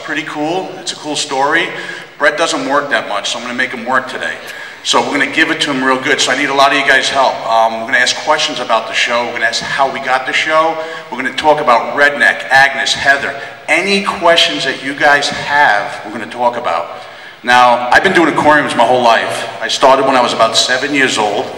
pretty cool. It's a cool story. Brett doesn't work that much, so I'm going to make him work today. So we're going to give it to him real good. So I need a lot of you guys' help. We're going to ask questions about the show. We're going to ask how we got the show. We're going to talk about Redneck, Agnes, Heather. Any questions that you guys have, we're going to talk about. Now, I've been doing aquariums my whole life. I started when I was about 7 years old,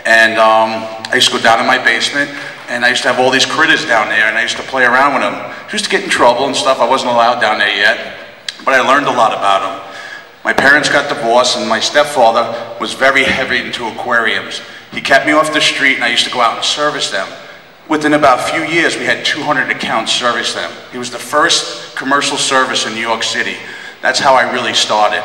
and I used to go down in my basement, and I used to have all these critters down there, and I used to play around with them. I used to get in trouble and stuff. I wasn't allowed down there yet, but I learned a lot about them. My parents got divorced, and my stepfather was very heavy into aquariums. He kept me off the street, and I used to go out and service them. Within about a few years, we had 200 accounts service them. He was the first commercial service in New York City. That's how I really started.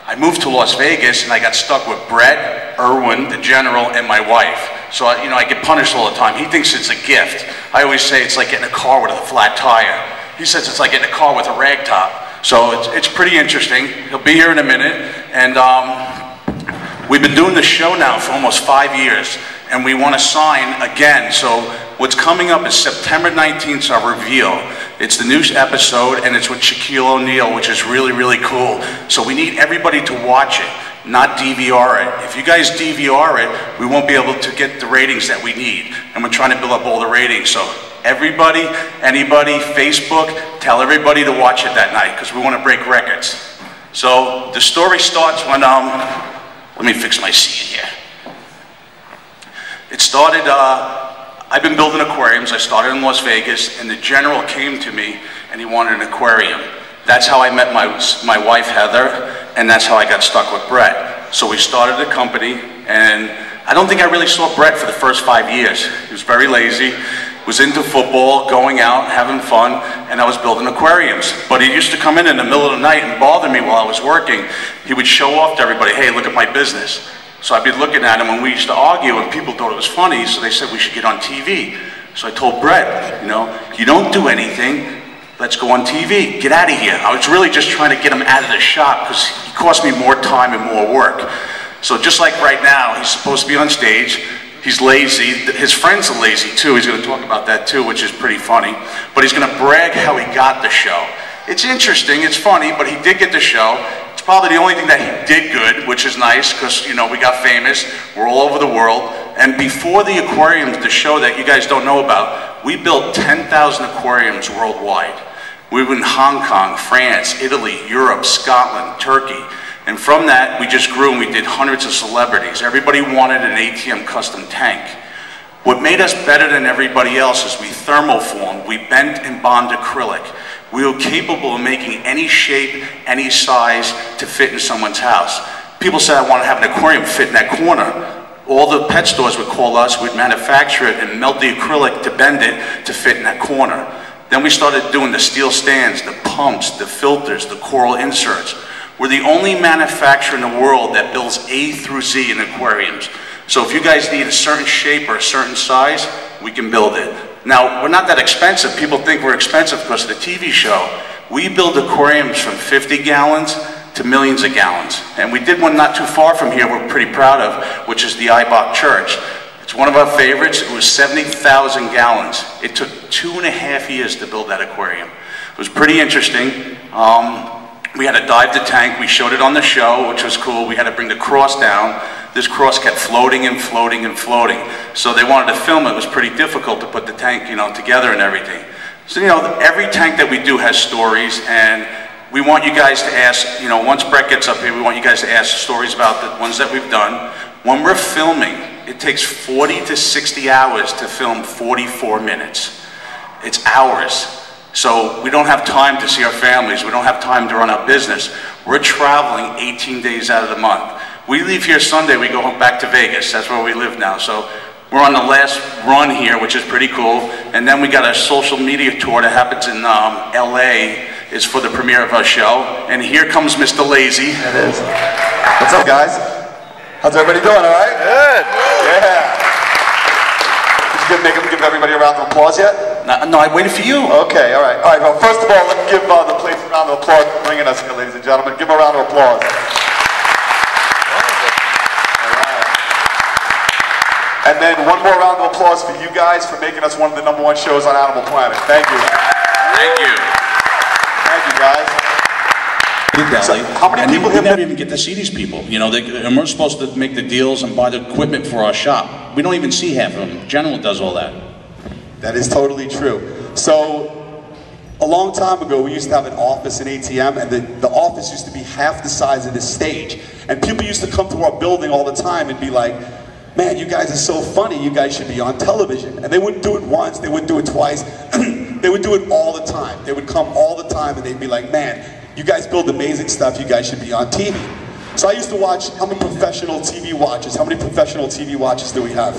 I moved to Las Vegas, and I got stuck with Brett, Irwin, the general, and my wife. So, I get punished all the time. He thinks it's a gift. I always say it's like getting a car with a flat tire. He says it's like getting a car with a rag top. So it's pretty interesting. He'll be here in a minute. And we've been doing the show now for almost 5 years. And we want to sign again. So what's coming up is September 19th is our reveal. It's the new episode, and it's with Shaquille O'Neal, which is really, really cool. So we need everybody to watch it, not DVR it. If you guys DVR it, we won't be able to get the ratings that we need. And we're trying to build up all the ratings. So everybody, anybody, Facebook, tell everybody to watch it that night, because we want to break records. So the story starts when, let me fix my seat here. It started, I've been building aquariums. I started in Las Vegas, and the general came to me, and he wanted an aquarium. That's how I met my wife, Heather, and that's how I got stuck with Brett. So we started a company, and I don't think I really saw Brett for the first 5 years. He was very lazy, was into football, going out, having fun, and I was building aquariums. But he used to come in the middle of the night and bother me while I was working. He would show off to everybody, hey, look at my business. So I'd be looking at him, and we used to argue, and people thought it was funny, so they said we should get on TV. So I told Brett, you don't do anything, let's go on TV, get out of here. I was really just trying to get him out of the shop, because he cost me more time and more work. So just like right now, he's supposed to be on stage, he's lazy, his friends are lazy too, he's going to talk about that too, which is pretty funny, but he's going to brag how he got the show. It's interesting, it's funny, but he did get the show. It's probably the only thing that he did good, which is nice, because, we got famous. We're all over the world. And before the aquariums, the show that you guys don't know about, we built 10,000 aquariums worldwide. We were in Hong Kong, France, Italy, Europe, Scotland, Turkey. And from that, we just grew, and we did hundreds of celebrities. Everybody wanted an ATM custom tank. What made us better than everybody else is we thermoformed, we bent and bond acrylic. We were capable of making any shape, any size to fit in someone's house. People said, I want to have an aquarium fit in that corner. All the pet stores would call us, we'd manufacture it and melt the acrylic to bend it to fit in that corner. Then we started doing the steel stands, the pumps, the filters, the coral inserts. We're the only manufacturer in the world that builds A through Z in aquariums. So if you guys need a certain shape or a certain size, we can build it. Now, we're not that expensive. People think we're expensive because of the TV show. We build aquariums from 50 gallons to millions of gallons. And we did one not too far from here we're pretty proud of, which is the Ibach Church. It's one of our favorites. It was 70,000 gallons. It took 2.5 years to build that aquarium. It was pretty interesting. We had to dive the tank. We showed it on the show, which was cool. We had to bring the cross down. This cross kept floating and floating and floating. So they wanted to film it. It was pretty difficult to put the tank, together and everything. So, every tank that we do has stories, and we want you guys to ask, once Brett gets up here, we want you guys to ask stories about the ones that we've done. When we're filming, it takes 40 to 60 hours to film 44 minutes. It's hours. So we don't have time to see our families. We don't have time to run our business. We're traveling 18 days out of the month. We leave here Sunday, we go back to Vegas. That's where we live now. So we're on the last run here, which is pretty cool. And then we got a social media tour that happens in LA. It's for the premiere of our show. And here comes Mr. Lazy. It is. What's up, guys? How's everybody doing, all right? Good. Yeah. Did you give everybody a round of applause yet? No, I waited for you. Okay, all right. All right, well, first of all, let's give the place a round of applause for bringing us here, ladies and gentlemen. Give them a round of applause. And then one more round of applause for you guys for making us one of the #1 shows on Animal Planet. Thank you. Thank you. Thank you, guys. deli. So how many people we never even get to see these people. You know, and we're supposed to make the deals and buy the equipment for our shop. We don't even see half of them. General does all that. That is totally true. So, a long time ago, we used to have an office in ATM, and the office used to be half the size of this stage. And people used to come to our building all the time and be like, man, you guys are so funny, you guys should be on television. And they wouldn't do it once, they wouldn't do it twice, they would do it all the time. They would come all the time and they'd be like, man, you guys build amazing stuff, you guys should be on TV. So I used to watch, how many professional TV watchers? How many professional TV watchers do we have?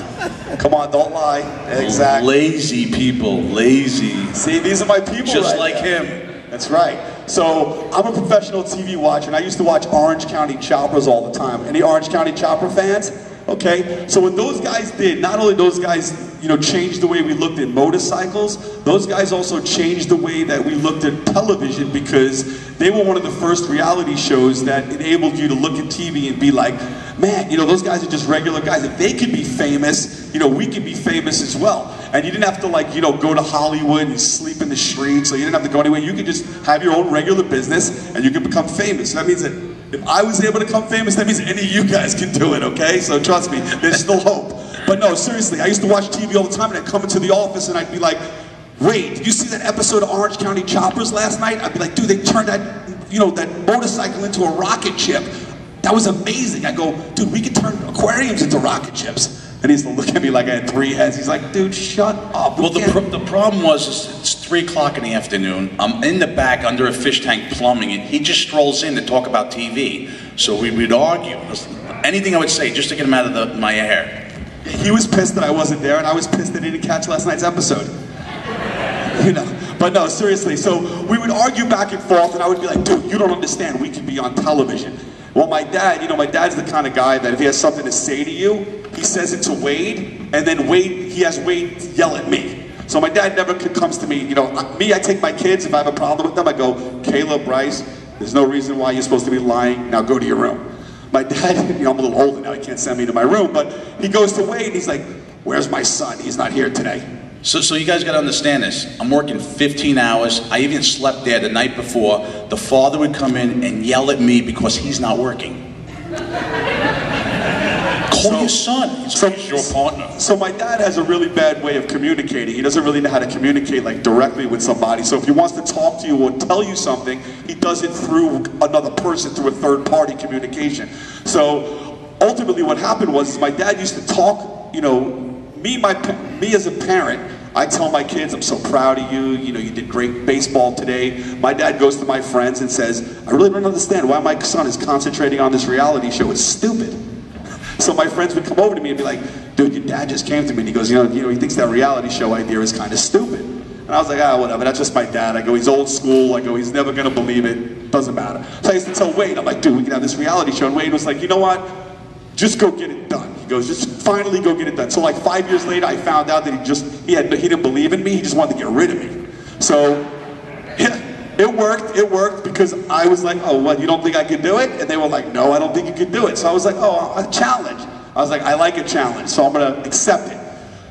Come on, don't lie. Exactly. Lazy people, lazy. See, these are my people just right like now. him. That's right. So I'm a professional TV watcher, and I used to watch Orange County Choppers all the time. Any Orange County Chopper fans? Okay, so what those guys did, not only those guys, you know, changed the way we looked at motorcycles, those guys also changed the way that we looked at television, because they were one of the first reality shows that enabled you to look at TV and be like, man, you know, those guys are just regular guys. If they could be famous, you know, we could be famous as well. And you didn't have to, like, you know, go to Hollywood and sleep in the streets, or you didn't have to go anywhere. You could just have your own regular business and you could become famous. So that means that if I was able to become famous, that means any of you guys can do it, okay? So trust me, there's still hope. But no, seriously, I used to watch TV all the time, and I'd come into the office and I'd be like, Wayde, did you see that episode of Orange County Choppers last night? I'd be like, dude, they turned that, you know, that motorcycle into a rocket ship. That was amazing. I go, dude, we could turn aquariums into rocket ships. And he's looking at me like I had 3 heads. He's like, dude, shut up. Well, the problem was, it's 3 o'clock in the afternoon. I'm in the back under a fish tank plumbing it. He just strolls in to talk about TV. So we would argue. Anything I would say just to get him out of my hair. He was pissed that I wasn't there, and I was pissed that he didn't catch last night's episode. You know, but no, seriously. So we would argue back and forth, and I would be like, dude, you don't understand. We could be on television. Well, my dad, you know, my dad's the kind of guy that if he has something to say to you, he says it to Wayde, and then he has Wayde yell at me. So my dad never comes to me, you know, I take my kids, if I have a problem with them, I go, Caleb, Bryce, there's no reason why you're supposed to be lying, now go to your room. My dad, you know, I'm a little older now, he can't send me to my room, but he goes to Wayde, and he's like, where's my son? He's not here today. So you guys got to understand this. I'm working 15 hours. I even slept there the night before. The father would come in and yell at me because he's not working. Call your son. He's your partner. So my dad has a really bad way of communicating. He doesn't really know how to communicate like directly with somebody. So if he wants to talk to you or tell you something, he does it through another person, through a third-party communication. So ultimately what happened was my dad used to talk, you know, me as a parent, I tell my kids, I'm so proud of you, you know, you did great baseball today. My dad goes to my friends and says, I really don't understand why my son is concentrating on this reality show. It's stupid. So my friends would come over to me and be like, dude, your dad just came to me and he goes, you know, he thinks that reality show idea is kind of stupid. And I was like, whatever, that's just my dad. I go, he's old school. I go, he's never going to believe it. Doesn't matter. So I used to tell Wayde, I'm like, dude, we can have this reality show. And Wayde was like, you know what? Just go get it done. He goes, just finally go get it done. So like 5 years later, I found out that he didn't believe in me. He just wanted to get rid of me. So yeah, it worked because I was like, oh, what, you don't think I can do it? And they were like, no, I don't think you can do it. So I was like, oh, a challenge. I was like, I like a challenge, so I'm gonna accept it.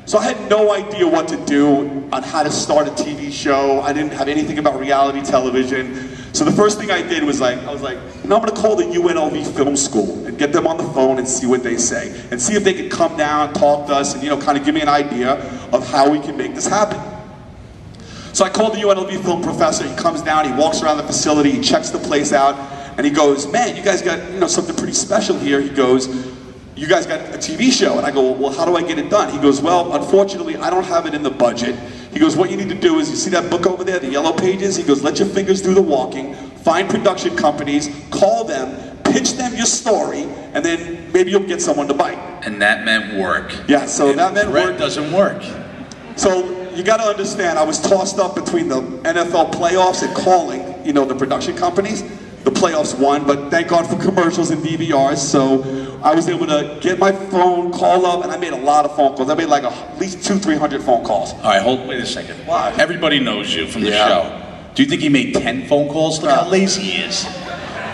So I had no idea what to do on how to start a TV show. I didn't have anything about reality television. So the first thing I did was I was like, no, I'm gonna call the UNLV Film School and get them on the phone and see what they say. And see if they could come down, talk to us, and, you know, kind of give me an idea of how we can make this happen. So I called the UNLV film professor. He comes down, he walks around the facility, he checks the place out, and he goes, man, you guys got, you know, something pretty special here. He goes, you guys got a TV show. And I go, well, how do I get it done? He goes, well, unfortunately, I don't have it in the budget. He goes, what you need to do is, you see that book over there, the yellow pages? He goes, let your fingers do the walking, find production companies, call them, pitch them your story, and then maybe you'll get someone to bite. And that meant work. Yeah, so that meant work. Doesn't work. So you got to understand, I was tossed up between the NFL playoffs and calling, you know, the production companies. The playoffs won, but thank God for commercials and DVRs, so I was able to get my phone, call up, and I made a lot of phone calls. I made like at least 200-300 phone calls. All right, wait a second. Why? Everybody knows you from the show. Do you think he made 10 phone calls? Look how lazy he is.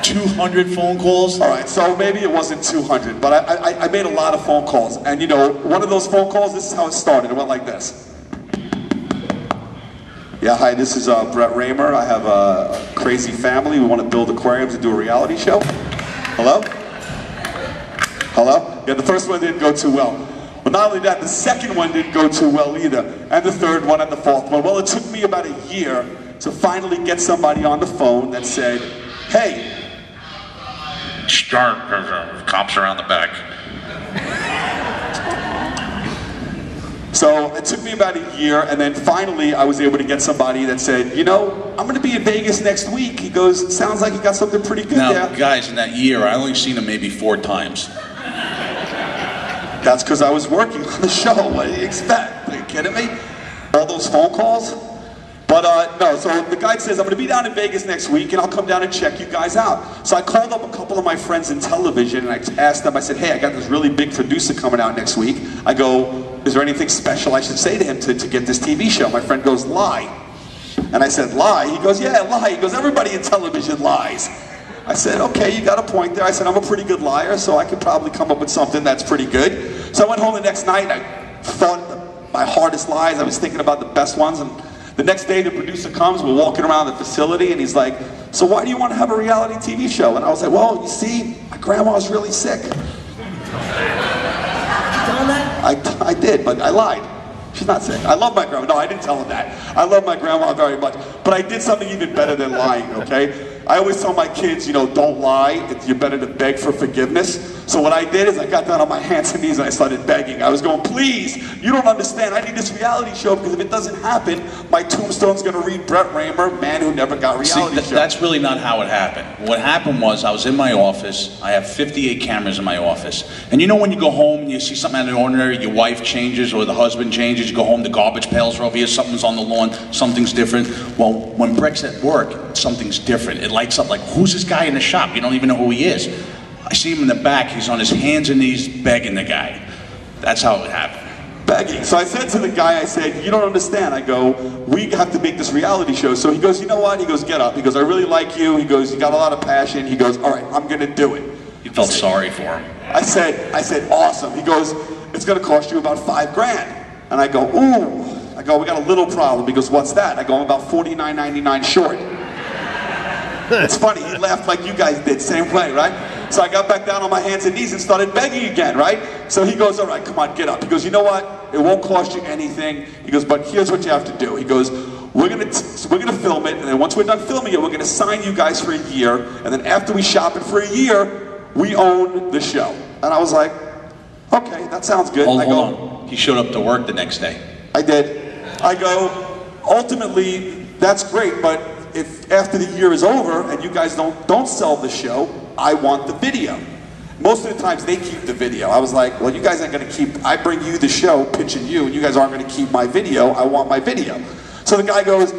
200 phone calls? All right, so maybe it wasn't 200, but I made a lot of phone calls. And you know, one of those phone calls, this is how it started. It went like this. Yeah, hi, this is Brett Raymer. I have a crazy family. We want to build aquariums and do a reality show. Hello? Hello? Yeah, the first one didn't go too well. But not only that, the second one didn't go too well either. And the third one and the fourth one. Well, it took me about a year to finally get somebody on the phone that said, hey. Start, cops around the back. So it took me about a year, and then finally I was able to get somebody that said, you know, I'm going to be in Vegas next week. He goes, sounds like you got something pretty good now, there. Guys, in that year, I only seen him maybe 4 times. That's because I was working on the show. What do you expect? Are you kidding me? All those phone calls? But no, so the guy says, I'm going to be down in Vegas next week, and I'll come down and check you guys out. So I called up a couple of my friends in television, and I asked them, I said, hey, I got this really big producer coming out next week. I go, is there anything special I should say to him to get this TV show? My friend goes, lie. And I said, lie? He goes, yeah, lie. He goes, everybody in television lies. I said, okay, you got a point there. I said, I'm a pretty good liar, so I could probably come up with something that's pretty good. So I went home the next night, and I thought my hardest lies. I was thinking about the best ones, and the next day the producer comes, we're walking around the facility, and he's like, so why do you want to have a reality TV show? And I was like, well, you see, my grandma's really sick. I did, but I lied. She's not sick. I love my grandma. No, I didn't tell him that. I love my grandma very much. But I did something even better than lying, okay? I always tell my kids, you know, don't lie. You're better to beg for forgiveness. So what I did is I got down on my hands and knees and I started begging. I was going, please, you don't understand. I need this reality show because if it doesn't happen, my tombstone's going to read Brett Raymer, man who never got reality show. That's really not how it happened. What happened was I was in my office. I have 58 cameras in my office. And you know when you go home and you see something out of the ordinary, your wife changes or the husband changes, you go home, the garbage pails are over here, something's on the lawn, something's different. Well, when Brett's at work, something's different. It lights up like, who's this guy in the shop? You don't even know who he is. I see him in the back, he's on his hands and knees begging the guy. That's how it happened. Begging. So I said to the guy, I said, you don't understand. I go, we have to make this reality show. So he goes, you know what? He goes, get up. He goes, I really like you. He goes, you got a lot of passion. He goes, all right, I'm going to do it. You felt sorry for him. I said, awesome. He goes, it's going to cost you about $5 grand. And I go, ooh. I go, we got a little problem. He goes, what's that? I go, I'm about $49.99 short. It's funny, he laughed like you guys did, same way, right? So I got back down on my hands and knees and started begging again, right? So he goes, all right, come on, get up. He goes, you know what? It won't cost you anything. He goes, but here's what you have to do. He goes, we're gonna film it, and then once we're done filming it, we're gonna sign you guys for a year, and then after we shop it for a year, we own the show. And I was like, okay, that sounds good. Hold on. He showed up to work the next day. I did. I go, ultimately, that's great, but if after the year is over and you guys don't sell the show, I want the video. Most of the times they keep the video. I was like, well, you guys aren't going to keep, I bring you the show, pitching you, and you guys aren't going to keep my video. I want my video. So the guy goes,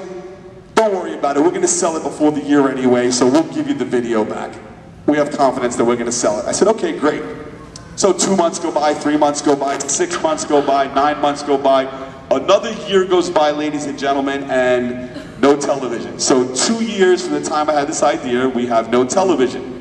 don't worry about it. We're going to sell it before the year anyway, so we'll give you the video back. We have confidence that we're going to sell it. I said, okay, great. So 2 months go by, 3 months go by, 6 months go by, 9 months go by. Another year goes by, ladies and gentlemen, and no television. So 2 years from the time I had this idea, we have no television.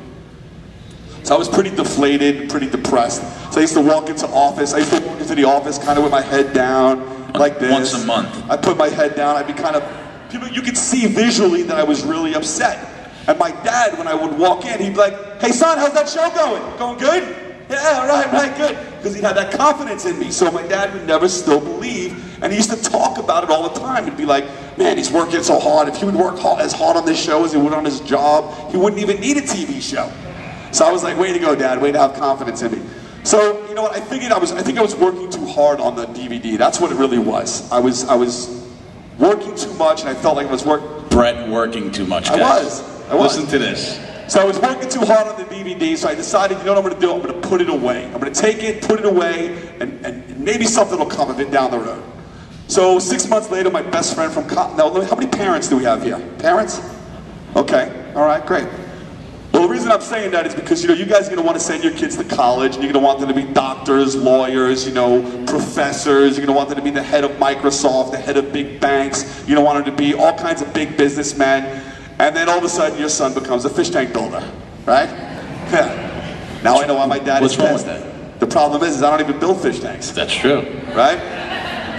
So I was pretty deflated, pretty depressed. So I used to walk into the office kind of with my head down, like this. Once a month. I put my head down, I'd be kind of, people, you could see visually that I was really upset. And my dad, when I would walk in, he'd be like, hey son, how's that show going? Going good? Yeah, right, good. Because he had that confidence in me. So my dad would never still believe. And he used to talk about it all the time. He'd be like, man, he's working so hard. If he would work as hard on this show as he would on his job, he wouldn't even need a TV show. So I was like, way to go, Dad. Way to have confidence in me. So, you know what, I think I was working too hard on the DVD. That's what it really was. I was working too much, and I felt like I was Brett working too much, guys. I was. Listen to this. So I was working too hard on the DVD, so I decided, you know what I'm going to do? I'm going to put it away. I'm going to take it, put it away, and maybe something will come of it down the road. So 6 months later, my best friend from now, how many parents do we have here? Parents? Okay, all right, great. Well, the reason I'm saying that is because, you know, you guys are going to want to send your kids to college, and you're going to want them to be doctors, lawyers, you know, professors. You're going to want them to be the head of Microsoft, the head of big banks. You're going to want them to be all kinds of big businessmen. And then all of a sudden, your son becomes a fish tank builder, right? Yeah. Now I know why my dad is pissed. What's wrong with that? The problem is I don't even build fish tanks. That's true. Right?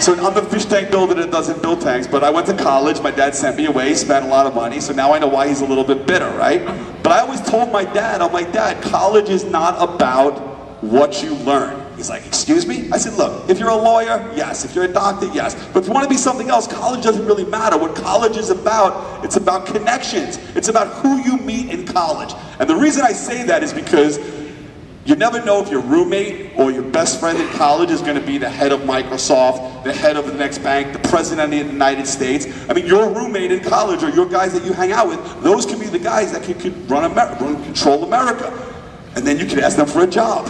So I'm the fish tank builder that doesn't build tanks, but I went to college, my dad sent me away, spent a lot of money, so now I know why he's a little bit bitter, right? But I always told my dad, I'm like, Dad, college is not about what you learn. He's like, excuse me? I said, look, if you're a lawyer, yes. If you're a doctor, yes. But if you want to be something else, college doesn't really matter. What college is about, it's about connections. It's about who you meet in college. And the reason I say that is because you never know if your roommate or your best friend in college is going to be the head of Microsoft, the head of the next bank, the president of the United States. I mean, your roommate in college or your guys that you hang out with, those can be the guys that could control America. And then you can ask them for a job.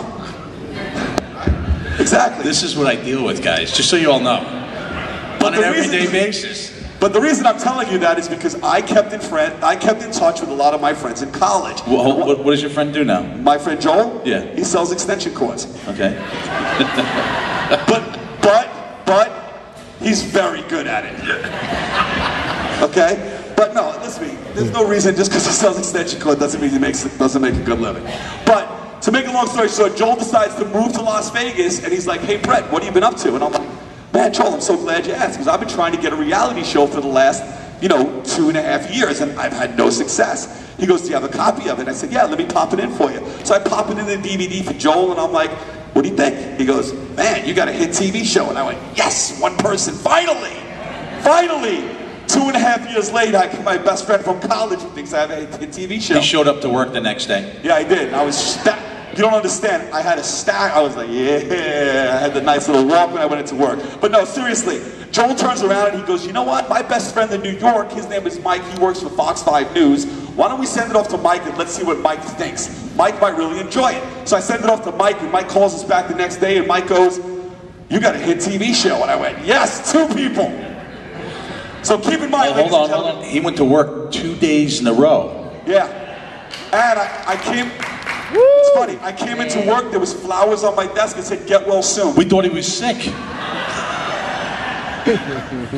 Exactly. This is what I deal with, guys, just so you all know. On an everyday basis. But the reason I'm telling you that is because I kept in touch with a lot of my friends in college. What does your friend do now? My friend Joel? Yeah. He sells extension cords. Okay. but he's very good at it. Okay? But no, listen to me. There's no reason just because he sells extension cords doesn't mean he doesn't make a good living. But to make a long story short, Joel decides to move to Las Vegas and he's like, hey Brett, what have you been up to? And I'm like, man, Joel, I'm so glad you asked, because I've been trying to get a reality show for the last, 2.5 years, and I've had no success. He goes, do you have a copy of it? I said, yeah, let me pop it in for you. So I pop it in the DVD for Joel, and I'm like, what do you think? He goes, man, you got a hit TV show. And I went, yes, one person, finally! Finally! 2.5 years later, my best friend from college who thinks I have a hit TV show. He showed up to work the next day. Yeah, I did. I was you don't understand. I had a stack. I was like, yeah. I had the nice little walk when I went into work. But no, seriously. Joel turns around and he goes, you know what? My best friend in New York, his name is Mike. He works for Fox 5 News. Why don't we send it off to Mike and let's see what Mike thinks. Mike might really enjoy it. So I send it off to Mike and Mike calls us back the next day and Mike goes, you got a hit TV show. And I went, yes, 2 people. So keep in mind, ladies and gentlemen. Hold on. He went to work 2 days in a row. Yeah. And I came... It's funny, I came into work, there was flowers on my desk and said, get well soon. We thought he was sick.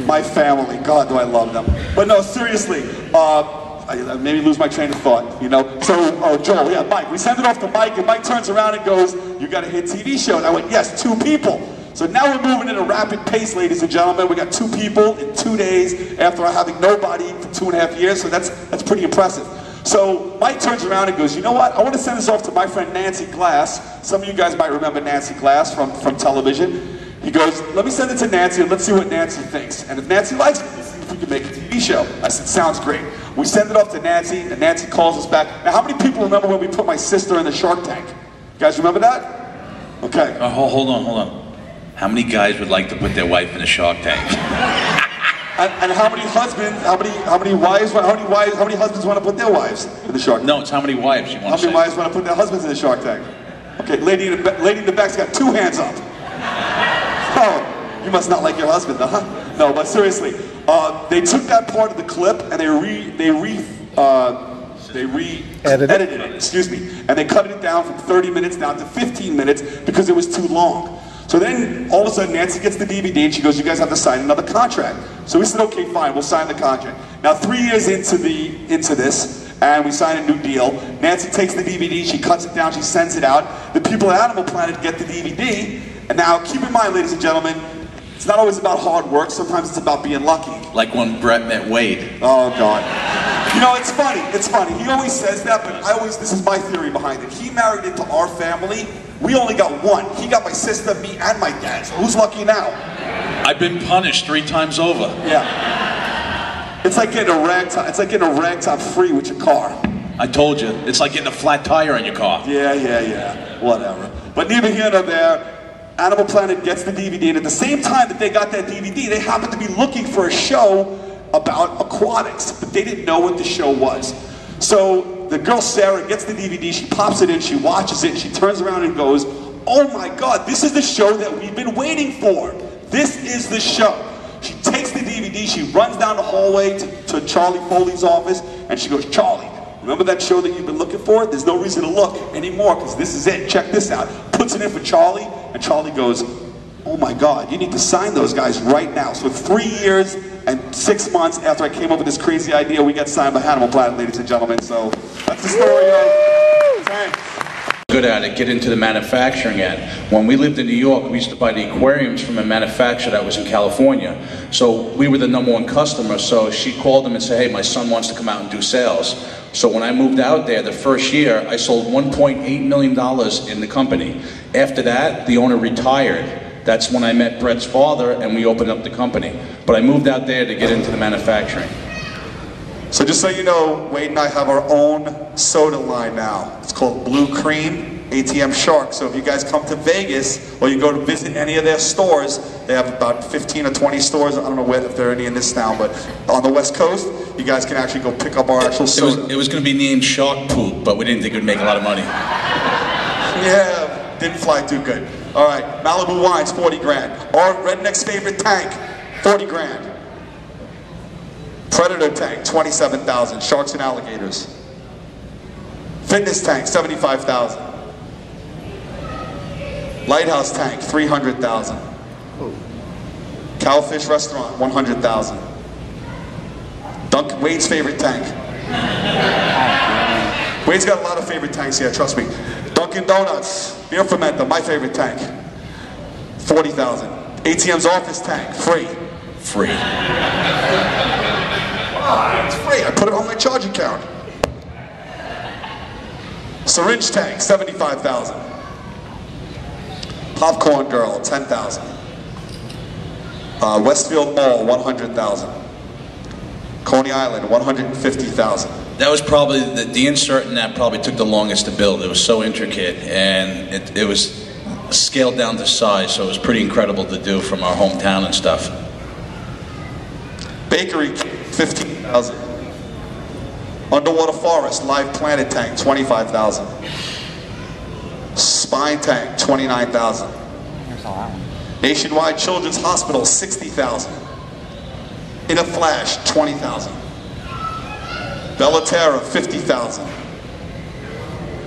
My family, God, do I love them. But no, seriously, I made me lose my train of thought, So, Joel, yeah, Mike, we send it off to Mike, and Mike turns around and goes, you got a hit TV show. And I went, yes, 2 people. So now we're moving at a rapid pace, ladies and gentlemen. We got 2 people in 2 days after having nobody for 2.5 years, so that's pretty impressive. So Mike turns around and goes, you know what? I want to send this off to my friend Nancy Glass. Some of you guys might remember Nancy Glass from television. He goes, let me send it to Nancy and let's see what Nancy thinks. And if Nancy likes it, let's see if we can make a TV show. I said, sounds great. We send it off to Nancy and Nancy calls us back. Now how many people remember when we put my sister in the Shark Tank? You guys remember that? Okay. Hold on. How many guys would like to put their wife in a Shark Tank? And how many husbands, how many husbands want to put their wives in the Shark Tank? No, it's how many wives you want to say. How many wives want to put their husbands in the Shark Tank? Okay, lady in the back's got 2 hands up. Oh, you must not like your husband, huh? No, but seriously, they took that part of the clip and they re-edited it, excuse me, and they cut it down from 30 minutes down to 15 minutes because it was too long. So then, all of a sudden, Nancy gets the DVD and she goes, you guys have to sign another contract. So we said, okay, fine, we'll sign the contract. Now, 3 years into this, and we sign a new deal, Nancy takes the DVD, she cuts it down, she sends it out. The people at Animal Planet get the DVD, and now, keep in mind, ladies and gentlemen, it's not always about hard work, sometimes it's about being lucky. Like when Brett met Wayde. Oh, God. It's funny. He always says that, but this is my theory behind it. He married into our family. We only got 1. He got my sister, me, and my dad. So who's lucky now? I've been punished 3 times over. Yeah. It's like getting a ragtop free with your car. I told you. It's like getting a flat tire on your car. Yeah. Whatever. But neither here nor there. Animal Planet gets the DVD, and at the same time that they got that DVD, they happened to be looking for a show about aquatics, but they didn't know what the show was. So the girl Sarah gets the DVD, she pops it in, she watches it, and she turns around and goes, oh my God, this is the show that we've been waiting for. This is the show. She takes the DVD, she runs down the hallway to Charlie Foley's office, and she goes, Charlie, remember that show that you've been looking for? There's no reason to look anymore, because this is it. Check this out. Puts it in for Charlie, and Charlie goes, oh my God, you need to sign those guys right now. So 3 years and 6 months after I came up with this crazy idea, we got signed by Animal Planet, ladies and gentlemen. So that's the story of... Thanks. good at it, get into the manufacturing end. When we lived in New York, we used to buy the aquariums from a manufacturer that was in California. So we were the #1 customer, so she called them and said, hey, my son wants to come out and do sales. So when I moved out there, the first year, I sold $1.8 million in the company. After that, the owner retired. That's when I met Brett's father and we opened up the company. But I moved out there to get into the manufacturing. So just so you know, Wayde and I have our own soda line now. It's called Blue Cream ATM Shark. So if you guys come to Vegas or you go to visit any of their stores, they have about 15 or 20 stores. I don't know if there are any in this town, but on the West Coast, you guys can actually go pick up our actual soda. It was going to be named Shark Poop, but we didn't think it would make a lot of money. Yeah, didn't fly too good. All right, Malibu Wines, 40 grand. Our Redneck's favorite tank, 40 grand. Predator tank, 27,000. Sharks and alligators. Fitness tank, 75,000. Lighthouse tank, 300,000. Cowfish restaurant, 100,000. Wayde's favorite tank. Wayde's got a lot of favorite tanks here, trust me. Dunkin' Donuts, beer fermenter, my favorite tank, 40,000. ATM's office tank, free. Free. It's free, I put it on my charge account. Syringe tank, 75,000. Popcorn girl, 10,000. Westfield Mall, 100,000. Coney Island, 150,000. That was probably, the insert in that probably took the longest to build. It was so intricate and it was scaled down to size, so it was pretty incredible to do from our hometown and stuff. Bakery, 15,000. Underwater forest, live planet tank, 25,000. Spine tank, 29,000. Nationwide Children's Hospital, 60,000. In a Flash, 20,000. Bellaterra, 50,000.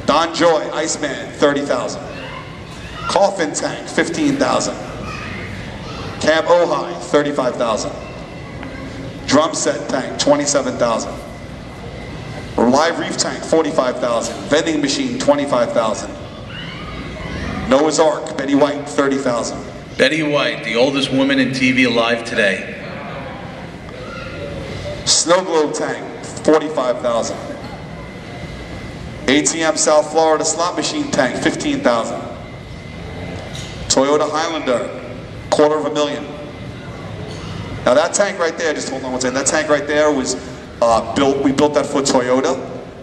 Don Joy, Iceman, 30,000. Coffin tank, 15,000. Camp Ojai, 35,000. Drum set tank, 27,000. Live reef tank, 45,000. Vending machine, 25,000. Noah's Ark, Betty White, 30,000. Betty White, the oldest woman in TV alive today. Snow globe tank, 45,000. ATM South Florida slot machine tank, 15,000. Toyota Highlander, $250,000. Now that tank right there, just hold on one second, that tank right there was we built that for Toyota,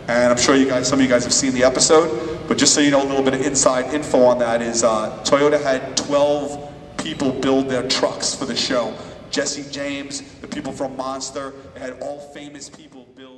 and I'm sure you guys, some of you guys have seen the episode, but just so you know a little bit of inside info on that is Toyota had 12 people build their trucks for the show. Jesse James, the people from Monster, they had all famous people build